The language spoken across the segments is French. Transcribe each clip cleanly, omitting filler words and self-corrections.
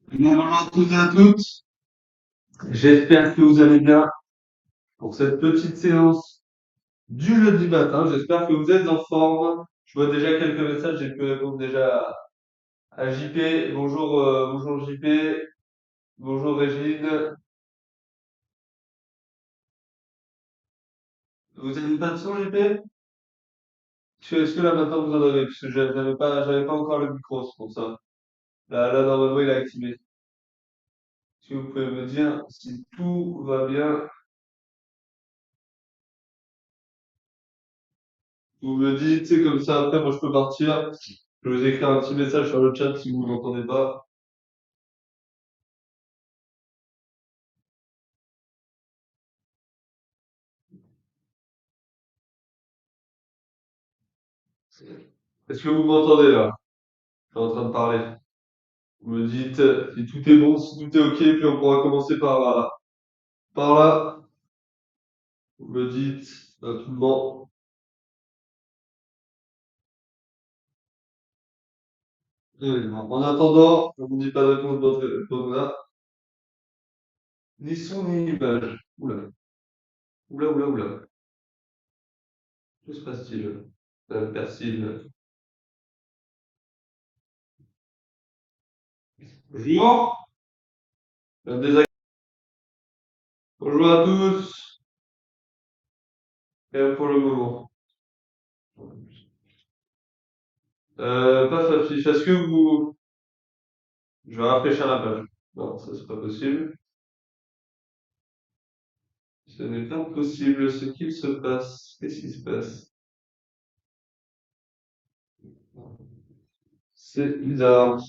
Bonjour à tous et à toutes. J'espère que vous allez bien pour cette petite séance du jeudi matin. J'espère que vous êtes en forme. Je vois déjà quelques messages. J'ai pu répondre déjà à JP. Bonjour, bonjour JP. Bonjour Régine. Vous avez pas de son JP? Est-ce que là maintenant vous en avez? Parce que j'avais pas encore le micro, c'est pour ça. Là normalement il est activé. Est-ce que vous pouvez me dire si tout va bien? Vous me dites, c'est comme ça. Après, moi je peux partir. Je vais vous écrire un petit message sur le chat si vous n'entendez pas. Est-ce que vous m'entendez là? Je suis en train de parler. Vous me dites si tout est bon, si tout est ok, puis on pourra commencer par là. Vous me dites rapidement. En attendant, on ne me dit pas de réponse de votre téléphone là. Ni son ni image. Oula, oula, oula, oula. Que se passe-t-il? Persil. Bonjour. Bonjour à tous. Et pour le moment. Pas s'affiche. Est-ce que vous... Je vais rafraîchir la page. Non, ça c'est pas possible. Ce n'est pas possible. Ce qu'il se passe. Qu'est-ce qui se passe? C'est bizarre.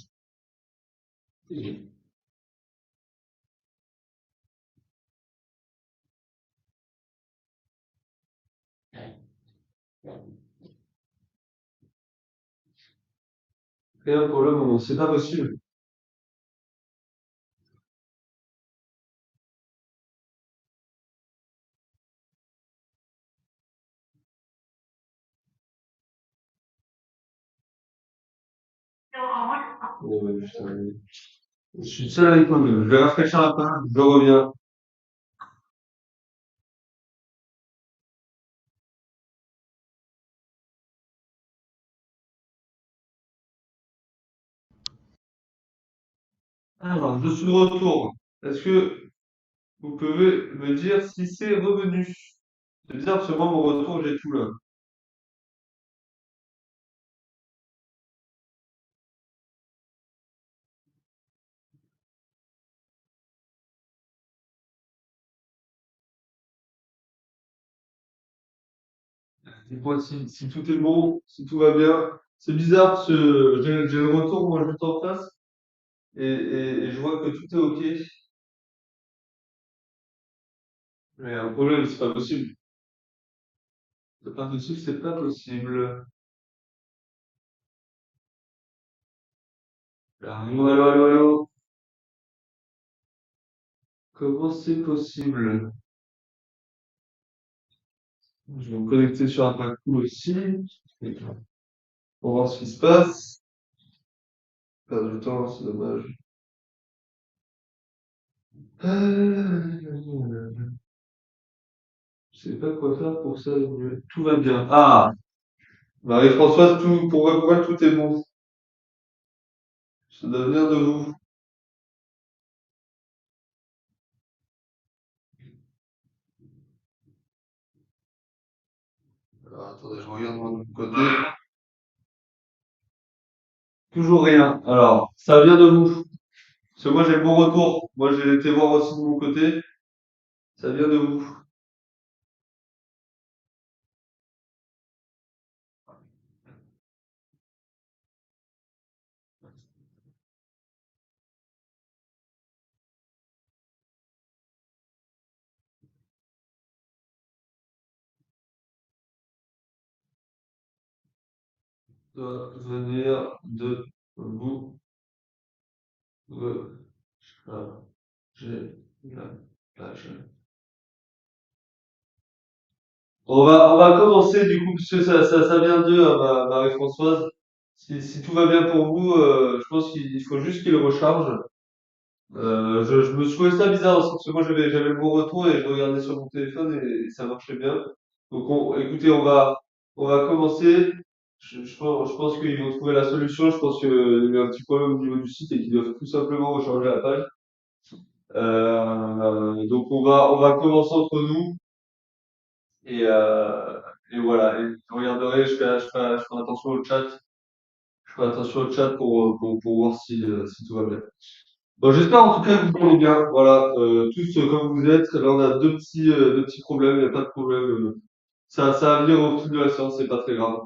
Rien pour le moment. C'est pas possible. Putain. Je suis seul avec moi-même. Je vais rafraîchir la page. Je reviens. Alors, je suis de retour. Est-ce que vous pouvez me dire si c'est revenu? C'est bizarre parce que moi, mon retour, j'ai tout là. Dites-moi si tout est bon, si tout va bien. C'est bizarre parce que j'ai le retour, moi, juste en face. Et je vois que tout est OK. Mais un problème, c'est pas possible. C'est pas possible, c'est pas possible. Allô, allô, allô, allô. Comment c'est possible? Je vais me connecter sur un Pacu aussi. Pour voir ce qui se passe. Perdre du temps, c'est dommage. Je sais pas quoi faire pour ça. Tout va bien. Ah! Marie-Françoise, pourquoi tout est bon? Ça doit venir de vous. Alors, attendez, je regarde moi de mon côté. Toujours rien. Alors, ça vient de vous. Parce que moi, j'ai le bon retour. Moi, j'ai été voir aussi de mon côté. Ça vient de vous. Ça doit venir de vous. J'ai la page. On va commencer du coup, puisque ça vient d'eux, hein, Marie-Françoise. Si tout va bien pour vous, je pense qu'il faut juste qu'il recharge. Je me trouvais ça bizarre aussi, parce que moi j'avais le bon retour et je regardais sur mon téléphone et ça marchait bien. Donc écoutez, on va commencer. Je pense qu'ils vont trouver la solution. Je pense qu'il y a un petit problème au niveau du site et qu'ils doivent tout simplement rechanger la page. Donc on va commencer entre nous et, euh, et voilà. Et je regarderai, je ferai attention au chat. Je ferai attention au chat pour voir si tout va bien. Bon, j'espère en tout cas que vous allez bien. Voilà, tous comme vous êtes. Là, on a deux petits problèmes. Il n'y a pas de problème. Ça va venir au fil de la séance, c'est pas très grave.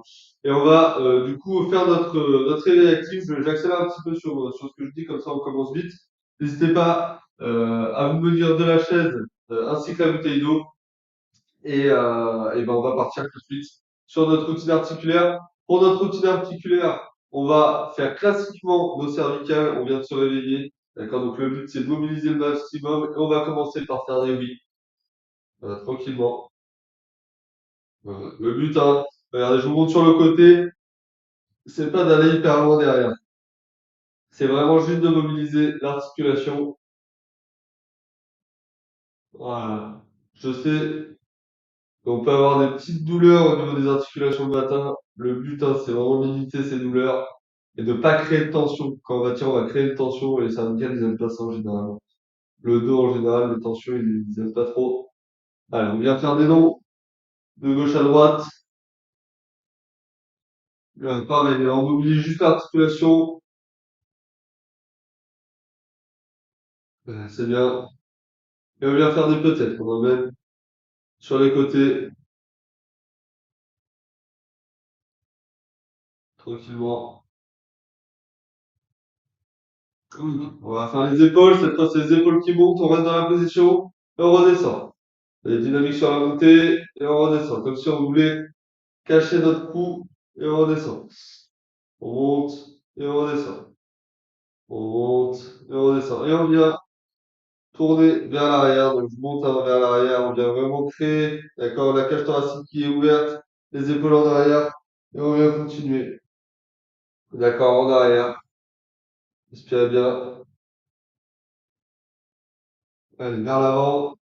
Et on va du coup faire notre réveil actif. J'accélère un petit peu sur ce que je dis, comme ça on commence vite. N'hésitez pas à vous munir de la chaise ainsi que la bouteille d'eau. Et ben on va partir tout de suite sur notre routine articulaire. Pour notre routine articulaire, on va faire classiquement nos cervicales. On vient de se réveiller. D'accord? Donc le but c'est de mobiliser le maximum. Et on va commencer par faire des oui. Tranquillement. Le but, hein, regardez, je vous montre sur le côté. C'est pas d'aller hyper loin derrière. C'est vraiment juste de mobiliser l'articulation. Voilà. Je sais qu'on peut avoir des petites douleurs au niveau des articulations le matin. Le but, hein, c'est vraiment de limiter ces douleurs et de pas créer de tension. Quand on va tirer, on va créer une tension et les cervicales, ils aiment pas ça en général. Le dos, en général, les tensions, ils aiment pas trop. Allez, on vient faire des noms de gauche à droite. Pareil, on mobilise juste l'articulation. C'est bien. Et on vient faire des peut-être. On emmène sur les côtés, tranquillement. On va faire les épaules. Cette fois, c'est les épaules qui montent. On reste dans la position et on redescend. Les dynamiques sur la montée et on redescend. Comme si on voulait cacher notre cou et on redescend. On monte et on redescend. On monte et on redescend. Et on vient tourner vers l'arrière. Donc, je monte vers l'arrière. On vient vraiment créer, d'accord, la cage thoracique qui est ouverte, les épaules en arrière. Et on vient continuer. D'accord, en arrière. Respirez bien. Allez, vers l'avant.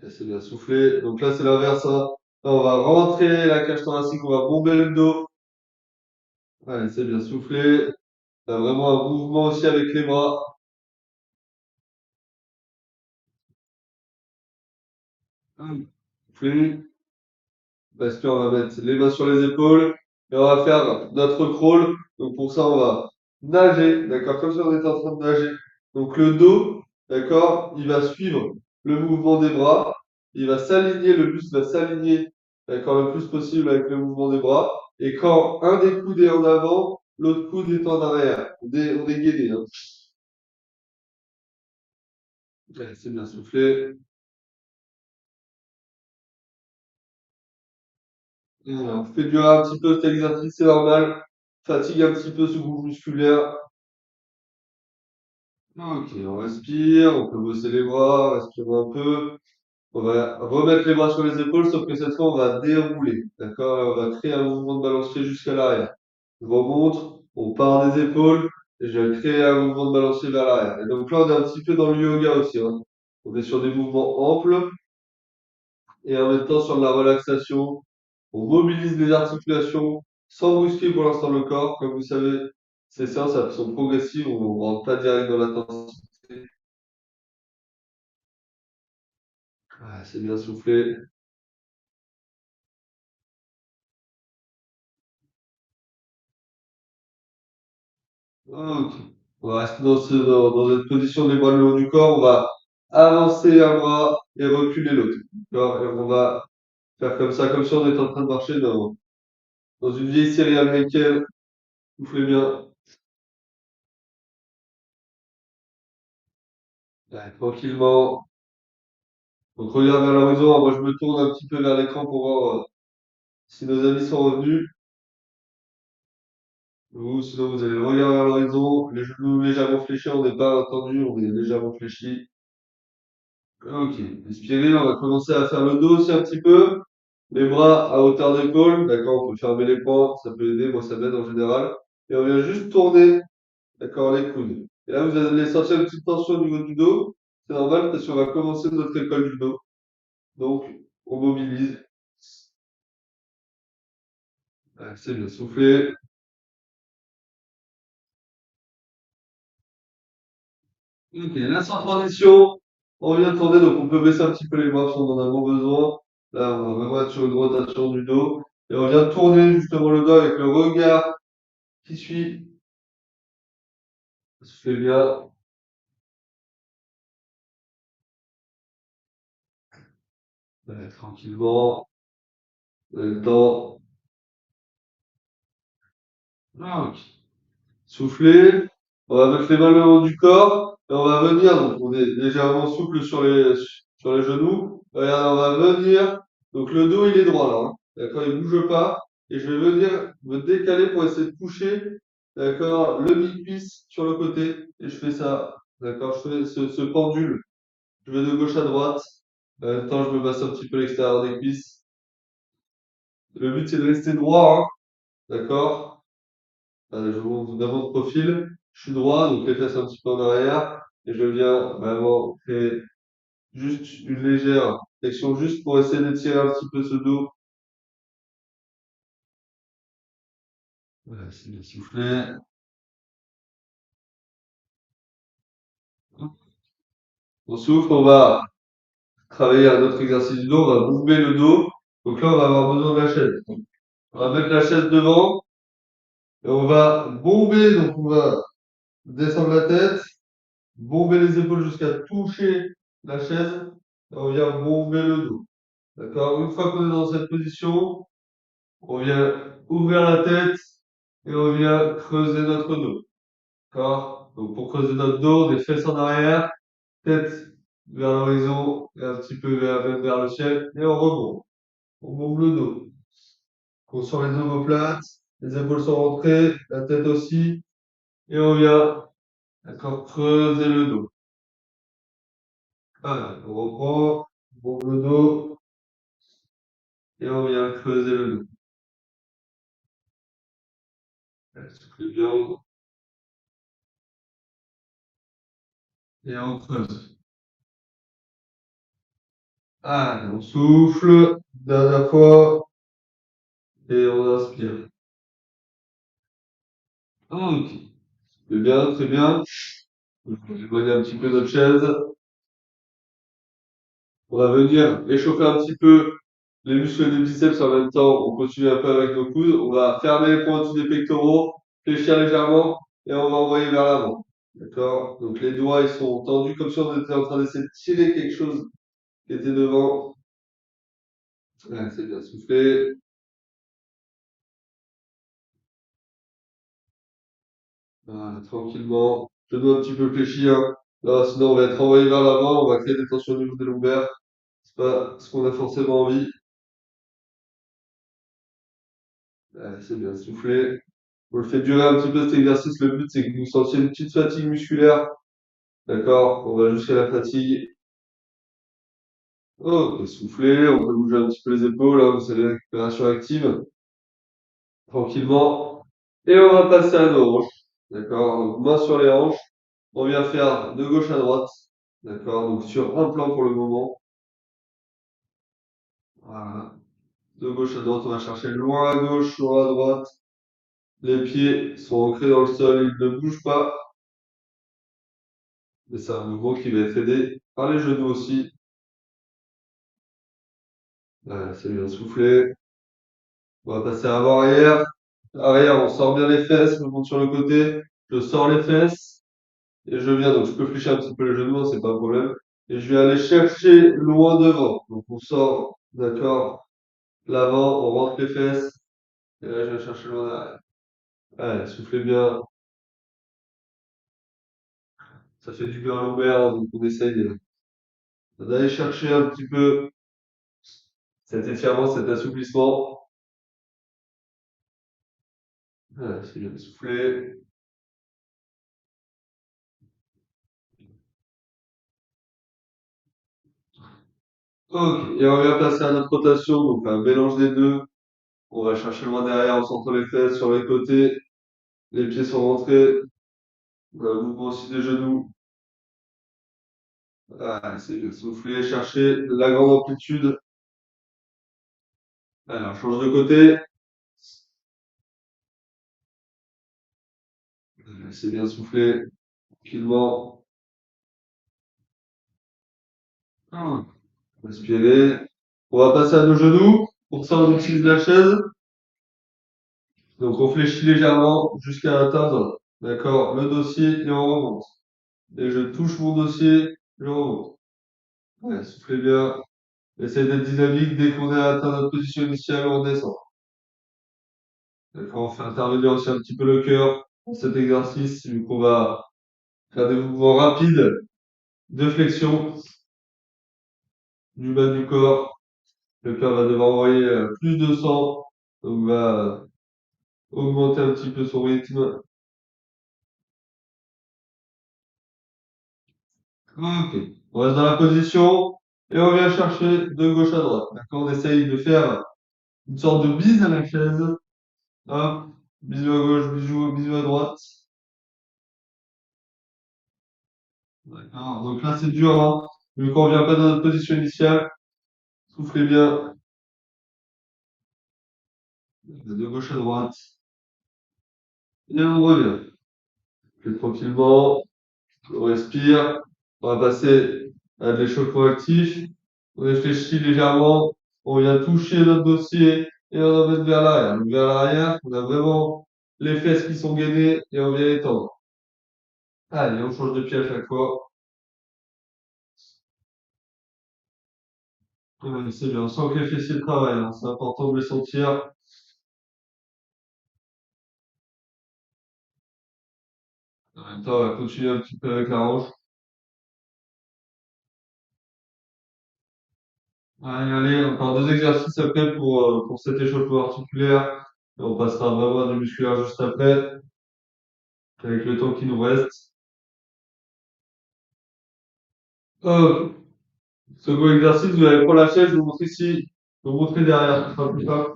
C'est bien soufflé. Donc là, c'est l'inverse, hein. Là, on va rentrer la cage thoracique, on va bomber le dos. Allez, c'est bien soufflé. Là, vraiment un mouvement aussi avec les bras. Soufflé. Parce qu'on va mettre les mains sur les épaules et on va faire notre crawl. Donc pour ça, on va nager, d'accord, comme si on était en train de nager. Donc le dos, d'accord, il va suivre le mouvement des bras. Il va s'aligner, le buste va s'aligner, d'accord, le plus possible avec le mouvement des bras. Et quand un des coudes est en avant, l'autre coude est en arrière. On est gainé, hein. Ouais, c'est bien soufflé. Et on fait durer un petit peu cet exercice, c'est normal. Fatigue un petit peu ce groupe musculaire. Ok, on respire, on peut bosser les bras, respirer un peu. On va remettre les bras sur les épaules, sauf que cette fois, on va dérouler. D'accord? On va créer un mouvement de balancier jusqu'à l'arrière. Je remonte, on part des épaules, et je vais créer un mouvement de balancier vers l'arrière. Et donc là, on est un petit peu dans le yoga aussi, hein. On est sur des mouvements amples et en même temps sur de la relaxation. On mobilise les articulations sans brusquer pour l'instant le corps. Comme vous savez, ces séances elles sont progressives, on ne rentre pas direct dans l'intensité. Ah, c'est bien soufflé. Ok. On va rester dans cette position des bras le long du corps. On va avancer un bras et reculer l'autre. D'accord? Et on va faire comme ça, comme si on était en train de marcher dans une vieille série américaine. Soufflez bien. Ouais, tranquillement. Donc regarde vers l'horizon. Moi, je me tourne un petit peu vers l'écran pour voir si nos amis sont revenus. Vous, sinon, vous allez le regard vers l'horizon, les genoux légèrement fléchis. On n'est pas tendu, on est légèrement fléchis. Ok, inspirez, on va commencer à faire le dos aussi un petit peu. Les bras à hauteur d'épaule, d'accord, on peut fermer les poings, ça peut aider, moi ça m'aide en général. Et on vient juste tourner, d'accord, les coudes. Et là, vous allez sentir une petite tension au niveau du dos. C'est normal parce qu'on va commencer notre école du dos. Donc, on mobilise. Ouais, c'est bien soufflé. Ok, là, sans transition, on vient tourner, donc on peut baisser un petit peu les bras si on en a vraiment besoin. Là, on va vraiment être sur une rotation du dos. Et on vient tourner justement le dos avec le regard qui suit. Ça se fait bien. Tranquillement. Le temps. Ah, ok. Souffler. On va mettre les mains le haut du corps et on va venir. Donc, on est légèrement souple sur les genoux. Regarde, on va venir. Donc, le dos, il est droit là, hein. D'accord, il bouge pas. Et je vais venir me décaler pour essayer de toucher, d'accord, le mi-cuisse sur le côté. Et je fais ça. D'accord, je fais ce pendule. Je vais de gauche à droite. En même temps, je me masse un petit peu l'extérieur des cuisses. Le but, c'est de rester droit, hein. D'accord? Je vous montre vraiment de profil. Je suis droit, donc les fesses un petit peu en arrière. Et je viens vraiment créer juste une légère flexion, juste pour essayer d'étirer un petit peu ce dos. Voilà, c'est bien soufflé. On souffle, on va travailler un autre exercice du dos, on va bouger le dos. Donc là, on va avoir besoin de la chaise. On va mettre la chaise devant et on va bomber, donc on va descendre la tête, bomber les épaules jusqu'à toucher la chaise et on vient bomber le dos. D'accord? Une fois qu'on est dans cette position, on vient ouvrir la tête et on vient creuser notre dos. D'accord? Donc pour creuser notre dos, les fesses en arrière, tête vers l'horizon et un petit peu vers le ciel et on remonte. On bombe le dos. On sort les omoplates, les épaules sont rentrées, la tête aussi et on vient, d'accord, creuser le dos. Voilà, on reprend, on bombe le dos et on vient creuser le dos. Soufflez bien et on creuse. Allez, on souffle, dernière fois, et on inspire. Ah, ok. C'est bien, très bien. Je vais éloigner un petit peu notre chaise. On va venir échauffer un petit peu les muscles des biceps en même temps. On continue un peu avec nos coudes. On va fermer les points des pectoraux, fléchir légèrement, et on va envoyer vers l'avant. D'accord? Donc les doigts, ils sont tendus comme si on était en train d'essayer de tirer quelque chose qui était devant. Ouais, c'est bien soufflé. Voilà, tranquillement. Genou un petit peu fléchi, hein. Là, sinon, on va être envoyé vers l'avant, on va créer des tensions au niveau des lombaires. C'est pas ce qu'on a forcément envie. Ouais, c'est bien soufflé. On le fait durer un petit peu cet exercice. Le but, c'est que vous sentiez une petite fatigue musculaire. D'accord? On va jusqu'à la fatigue. Oh, et souffler. On peut bouger un petit peu les épaules, hein. C'est la récupération active. Tranquillement. Et on va passer à nos hanches. D'accord? Donc, main sur les hanches. On vient faire de gauche à droite. D'accord? Donc, sur un plan pour le moment. Voilà. De gauche à droite, on va chercher loin à gauche, loin à droite. Les pieds sont ancrés dans le sol, ils ne bougent pas. Mais c'est un mouvement qui va être aidé par les genoux aussi. Voilà, c'est bien soufflé. On va passer avant-arrière. Arrière, on sort bien les fesses, je monte sur le côté. Je sors les fesses et je viens. Donc je peux fléchir un petit peu les genoux, hein, c'est pas un problème. Et je vais aller chercher loin devant. Donc on sort, d'accord, l'avant, on rentre les fesses. Et là, je vais chercher loin derrière. Allez, soufflez bien. Ça fait du bien à l'ombert, hein, donc on essaye d'aller chercher un petit peu cet étirement, cet assouplissement. Voilà, c'est bien soufflé. Ok, et on vient passer à notre rotation, donc un mélange des deux. On va chercher loin derrière, on centre les fesses sur les côtés, les pieds sont rentrés. Mouvement aussi des genoux. Ah, c'est bien. Souffler, chercher la grande amplitude. Alors, change de côté. C'est bien souffler. Tranquillement. Ah, respirer. On va passer à nos genoux. Pour ça, on utilise la chaise. Donc, on fléchit légèrement jusqu'à atteindre, d'accord, le dossier et on remonte. Et je touche mon dossier, je remonte. Ouais, soufflez bien. Essayez d'être dynamique. Dès qu'on est atteint notre position initiale, on descend. D'accord, on fait intervenir aussi un petit peu le cœur dans cet exercice, vu qu'on va faire des mouvements rapides de flexion du bas du corps. Le cœur va devoir envoyer plus de sang, donc va augmenter un petit peu son rythme. Ok. On reste dans la position et on vient chercher de gauche à droite. D'accord? On essaye de faire une sorte de bise à la chaise. Hop. Bisou à gauche, bisou à droite. D'accord. Donc là, c'est dur, hein. Vu qu'on vient pas dans notre position initiale, soufflez bien de gauche à droite. Et on revient. Plus tranquillement. On respire. On va passer à de l'échauffement actif. On réfléchit légèrement. On vient toucher notre dossier et on emmène vers l'arrière. Donc vers l'arrière, on a vraiment les fesses qui sont gainées et on vient étendre. Allez, on change de pied à chaque fois. Ouais, c'est bien. On sent que les fessiers travaillent, hein. C'est important de les sentir. En même temps, on va continuer un petit peu avec la hanche. Allez, allez, encore deux exercices après pour cet échauffement articulaire. Et on passera vraiment à du musculaire juste après, avec le temps qui nous reste. Hop. Second exercice, vous allez prendre la chaise, je vous montre ici, je vous montrer derrière, ce sera plus simple.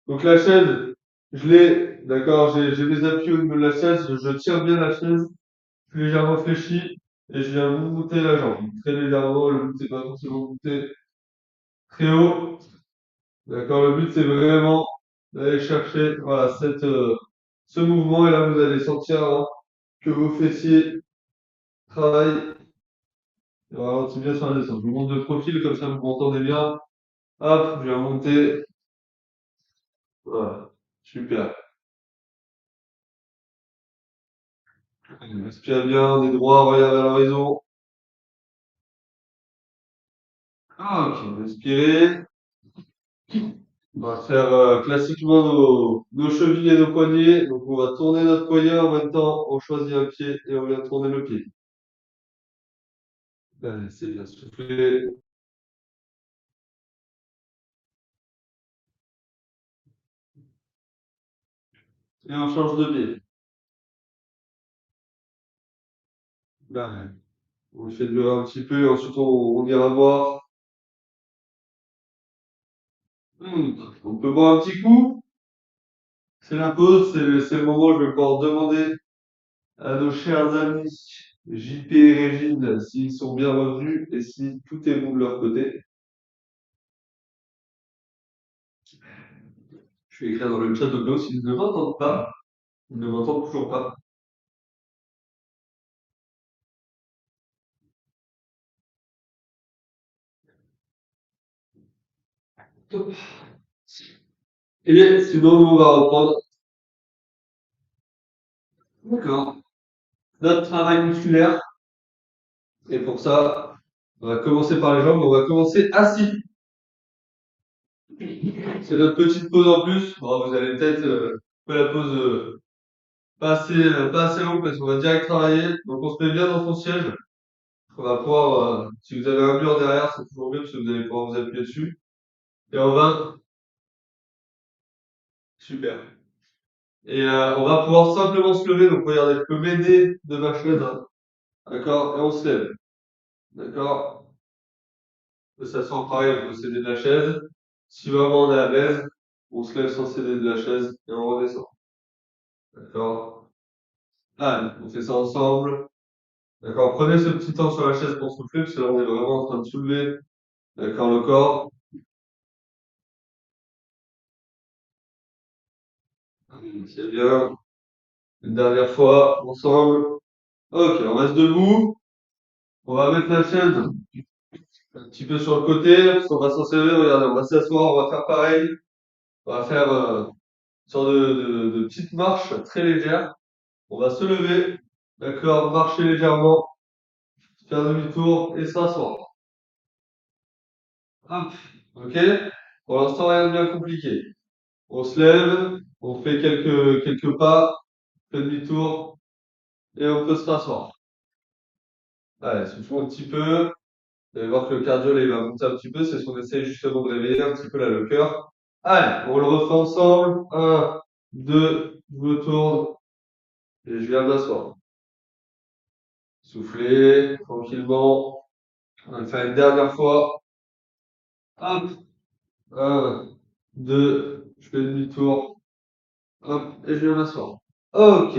Donc la chaise, je l'ai, d'accord, j'ai mes appuis au niveau de la chaise, je tire bien la chaise, je suis légèrement fléchi, et je viens monter la jambe. Très légèrement, le but c'est pas forcément monter très haut. D'accord, le but c'est vraiment d'aller chercher, voilà, ce mouvement, et là vous allez sentir hein, que vos fessiers travaillent. Et on ralentit bien sur la descente. Je vous montre de profil, comme ça vous m'entendez bien. Hop, je viens monter. Voilà, super. Respire bien, on est droit, regarde vers l'horizon. Ah, ok, respirez. On va faire classiquement nos chevilles et nos poignets. Donc on va tourner notre poignet en même temps, on choisit un pied et on vient tourner le pied. Allez, c'est bien soufflé. Et on change de pied. Là, on le fait durer un petit peu, ensuite on ira boire. On peut boire un petit coup. C'est la pause, c'est le moment où je vais pouvoir demander à nos chers amis JP et Régine s'ils sont bien revenus et si tout est bon de leur côté. Je vais écrire dans le chat audio s'ils ne m'entendent pas. Ils ne m'entendent toujours pas. Top. Et sinon, on va reprendre. D'accord. Notre travail musculaire. Et pour ça, on va commencer par les jambes. On va commencer assis. C'est notre petite pause en plus. Bon, vous allez peut-être faire la pause pas assez longue parce qu'on va direct travailler. Donc on se met bien dans son siège. On va pouvoir, si vous avez un mur derrière, c'est toujours mieux parce que vous allez pouvoir vous appuyer dessus. Et on va, super. Et on va pouvoir simplement se lever. Donc regardez, je peux m'aider de ma chaise. Hein. D'accord? Et on se lève. D'accord? Ça sent pareil, on peut s'aider de la chaise. Si vraiment on est à l'aise, on se lève sans s'aider de la chaise et on redescend. D'accord? Allez, on fait ça ensemble. D'accord, prenez ce petit temps sur la chaise pour souffler, parce que là, on est vraiment en train de soulever, d'accord, le corps. C'est bien. Une dernière fois, ensemble. Ok, on reste debout. On va mettre la chaise un petit peu sur le côté, parce qu'on va s'en servir. Regardez, on va s'asseoir, on va faire pareil. On va faire une sorte de petite marche très légère. On va se lever, d'accord, marcher légèrement, faire demi-tour et s'asseoir. Hop, ok? Pour l'instant, rien de bien compliqué. On se lève, on fait quelques pas, fait demi-tour et on peut se rasseoir. Allez, soufflons un petit peu. Vous allez voir que le cardio, là, il va monter un petit peu. C'est ce qu'on essaye justement de réveiller un petit peu là, le cœur. Allez, on le refait ensemble. Un, deux, je me tourne et je viens m'asseoir. Soufflez tranquillement. On va le faire une dernière fois. Hop, un, deux, je fais demi-tour. Hop, et je viens m'asseoir. Ok,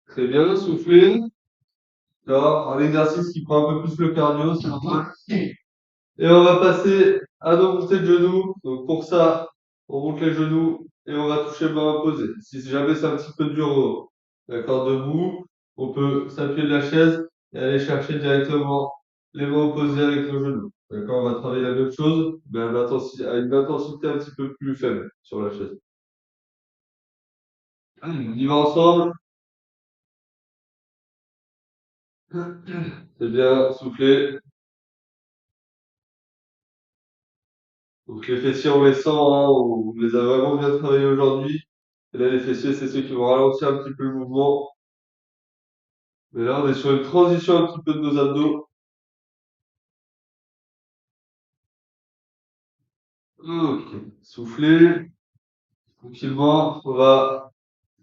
très bien, soufflez. D'accord, un exercice qui prend un peu plus le cardio, c'est normal. Et on va passer à nos montées de genoux. Donc pour ça, on monte les genoux et on va toucher le main opposée. Si jamais c'est un petit peu dur, d'accord, debout, on peut s'appuyer de la chaise et aller chercher directement les mains opposées avec nos genoux. D'accord, on va travailler la même chose, mais à une intensité un petit peu plus faible sur la chaise. Allez, on y va ensemble. C'est bien, soufflez. Donc les fessiers, on les sent, hein, on les a vraiment bien travaillés aujourd'hui. Et là, les fessiers, c'est ceux qui vont ralentir un petit peu le mouvement. Mais là, on est sur une transition un petit peu de nos abdos. Ok. Soufflez. Tranquillement. On va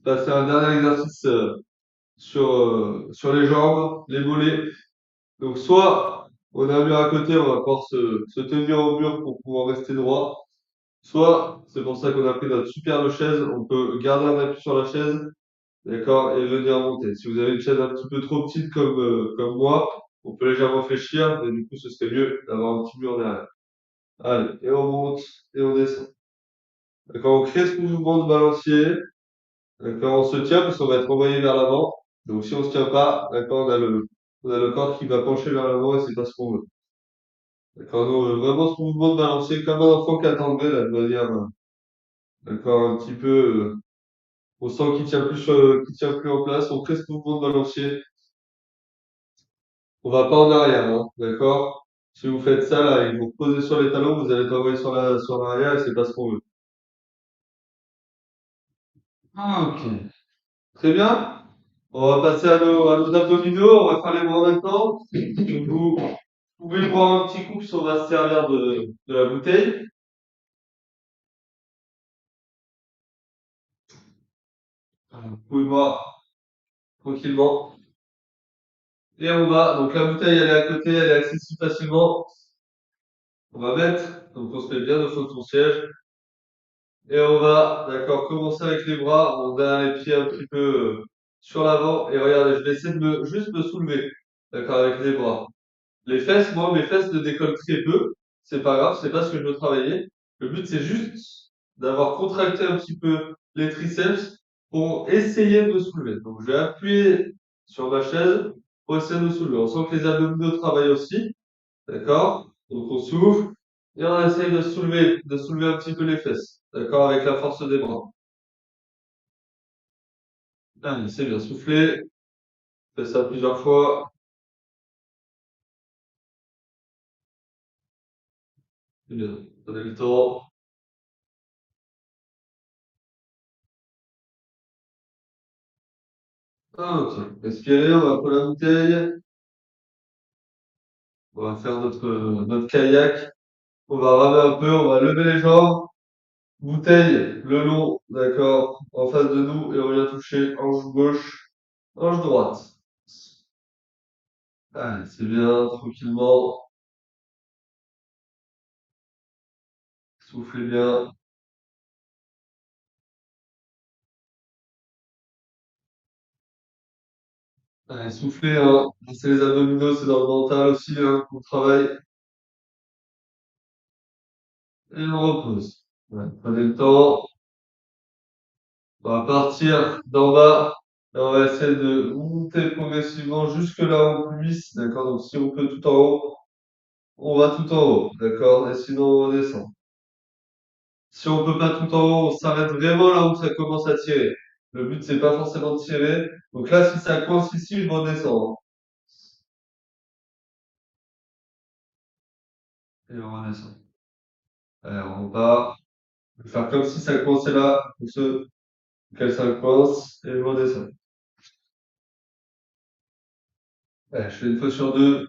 passer à un dernier exercice sur les jambes, les mollets. Donc, soit on a un mur à côté, on va pouvoir se tenir au mur pour pouvoir rester droit. Soit, c'est pour ça qu'on a pris notre superbe chaise, on peut garder un appui sur la chaise. D'accord? Et venir monter. Si vous avez une chaise un petit peu trop petite comme moi, on peut légèrement fléchir, mais du coup, ce serait mieux d'avoir un petit mur derrière. Allez, et on monte, et on descend. D'accord? On crée ce mouvement de balancier. D'accord? On se tient parce qu'on va être envoyé vers l'avant. Donc, si on se tient pas, d'accord, on a le corps qui va pencher vers l'avant et c'est pas ce qu'on veut. D'accord? Nous, on veut vraiment ce mouvement de balancier comme un enfant qui attendrait, là, de manière, d'accord, un petit peu, on sent qu'il tient plus en place. On crée ce mouvement de balancier. On va pas en arrière, hein, d'accord? Si vous faites ça, là, et que vous reposez sur les talons, vous allez être envoyé sur l'arrière et c'est pas ce qu'on veut. Ah, ok. Très bien. On va passer à nos abdominaux. On va faire les bras en même temps. Donc, vous pouvez boire un petit coup, puis on va se servir de la bouteille. Vous pouvez boire tranquillement. Et on va, donc la bouteille, elle est à côté, elle est accessible facilement. On va mettre, donc on se met bien au fond de son siège. Et on va, d'accord, commencer avec les bras. On a les pieds un petit peu sur l'avant. Et regardez, je vais essayer de juste me soulever, d'accord, avec les bras. Les fesses, moi, mes fesses ne décollent très peu. C'est pas grave, c'est pas ce que je veux travailler. Le but, c'est juste d'avoir contracté un petit peu les triceps pour essayer de me soulever. Donc, je vais appuyer sur ma chaise pour essayer de me soulever. On sent que les abdominaux travaillent aussi. D'accord? Donc on souffle et on essaye de soulever un petit peu les fesses. D'accord? Avec la force des bras. Allez, c'est bien soufflé. Fais ça plusieurs fois. C'est bien. Prenez le temps. Ah, ok. Respirez, on va prendre la bouteille. On va faire notre kayak. On va ramer un peu, on va lever les jambes. Bouteille le long, d'accord, en face de nous et on vient toucher hanche gauche, hanche droite. Allez, c'est bien, tranquillement. Soufflez bien. Allez, soufflez, hein. C'est les abdominaux, c'est dans le mental aussi, hein, qu'on travaille. Et on repose. Ouais, prenez le temps. On va partir d'en bas. Et on va essayer de monter progressivement jusque là où on puisse. D'accord? Donc, si on peut tout en haut, on va tout en haut. D'accord? Et sinon, on redescend. Si on peut pas tout en haut, on s'arrête vraiment là où ça commence à tirer. Le but, c'est pas forcément de tirer. Donc là, si ça coince ici, je redescends, hein. Et on redescend. Allez, on repart. Je vais faire comme si ça coinçait là, pour ceux auxquels ça coince, et je redescends. Allez, je fais une fois sur deux.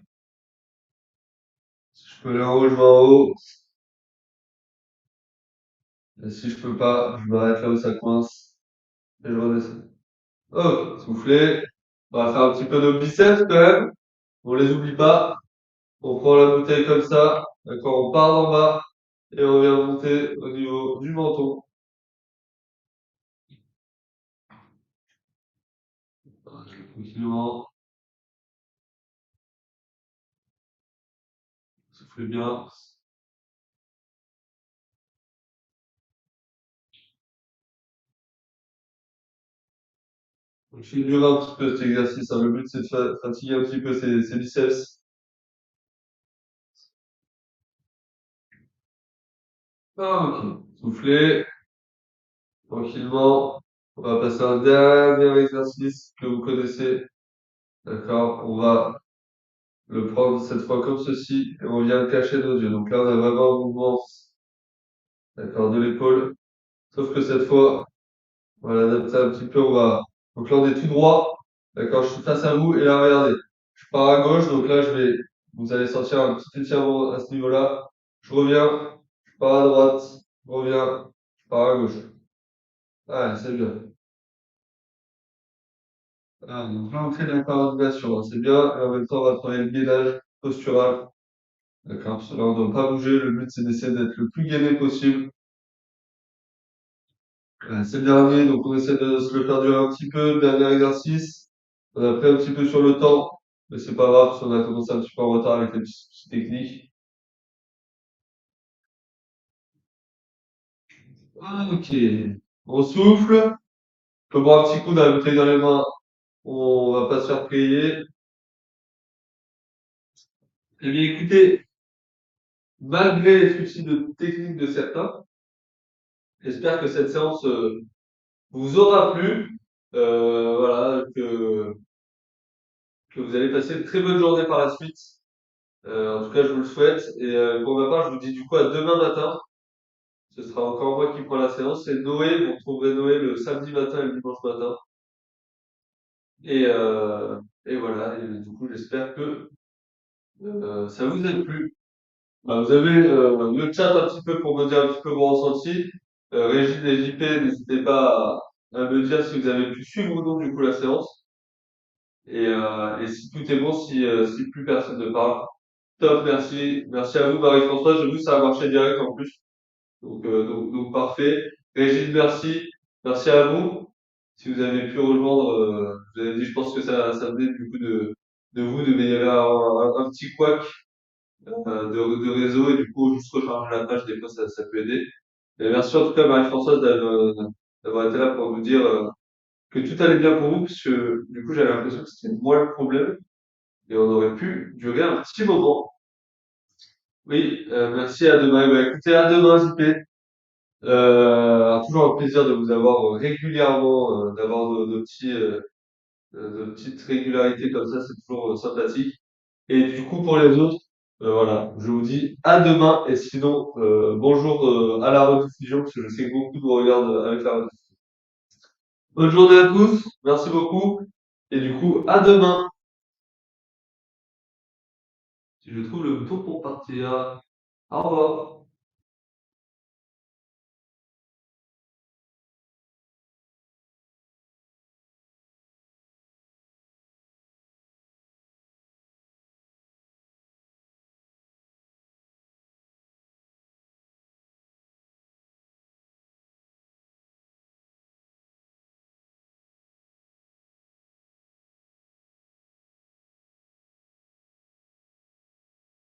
Si je peux aller en haut, je vais en haut. Et si je peux pas, je m'arrête là où ça coince, et je redescends. Ok, soufflez. On va faire un petit peu de biceps quand même. On les oublie pas. On prend la bouteille comme ça. D'accord, on part d'en bas. Et on vient monter au niveau du menton. Tranquillement. Soufflez bien. Donc, je fais durer un petit peu cet exercice, hein. Le but, c'est de fatiguer un petit peu ses biceps. Ah, ok. Soufflez. Tranquillement. On va passer à un dernier exercice que vous connaissez. D'accord? On va le prendre cette fois comme ceci et on vient cacher nos yeux. Donc là, on a vraiment un mouvement, d'accord, de l'épaule. Sauf que cette fois, on va l'adapter un petit peu. Donc là, on est tout droit. D'accord, je suis face à vous et là, regardez. Je pars à gauche, donc là, vous allez sentir un petit étirement à ce niveau-là. Je reviens, je pars à droite, je reviens, je pars à gauche. Ah, c'est bien. Ah, donc là, on fait de la coordination, hein, c'est bien. Et en même temps, on va travailler le gainage postural. D'accord, parce que là, on ne doit pas bouger. Le but, c'est d'essayer d'être le plus gainé possible. C'est le dernier, donc on essaie de se le faire durer un petit peu. Le dernier exercice. On a pris un petit peu sur le temps, mais c'est pas grave, parce qu'on a commencé un petit peu en retard avec les petites techniques. Ah, ok. On souffle. On peut boire un petit coup dans la bouteille dans les mains. On va pas se faire prier. Eh bien, écoutez, malgré les soucis de technique de certains, j'espère que cette séance vous aura plu. Voilà, que vous allez passer une très bonne journée par la suite. En tout cas, je vous le souhaite. Et pour ma part, je vous dis du coup à demain matin. Ce sera encore moi qui prends la séance. C'est Noé. Vous retrouverez Noé le samedi matin et le dimanche matin. Et, euh, et voilà. Et du coup, j'espère que ça vous a plu. Bah, vous avez le chat un petit peu pour me dire un petit peu vos ressentis. Régine et JP, n'hésitez pas à me dire si vous avez pu suivre ou non du coup la séance. Et si tout est bon, si plus personne ne parle. Top, merci. Merci à vous, Marie-Françoise. J'ai vu ça a marché direct en plus. Donc parfait. Régine, merci. Merci à vous. Si vous avez pu rejoindre, vous avez dit, je pense que ça venait du coup de vous, mais il y avait un petit couac de réseau et du coup, juste recharger la page, des fois, ça peut aider. Et merci en tout cas, Marie-Françoise, d'avoir été là pour nous dire que tout allait bien pour vous, parce que du coup, j'avais l'impression que c'était moi le problème et on aurait pu durer un petit moment. Oui, merci, à demain. Eh ben, écoutez, à demain, JP. Toujours un plaisir de vous avoir régulièrement, d'avoir nos petites régularités comme ça, c'est toujours sympathique. Et du coup, pour les autres, voilà, je vous dis à demain. Et sinon, bonjour à la rediffusion, parce que je sais que beaucoup vous regardent avec la rediffusion. Bonne journée à tous, merci beaucoup. Et du coup, à demain. Si je trouve le bouton pour partir. Au revoir.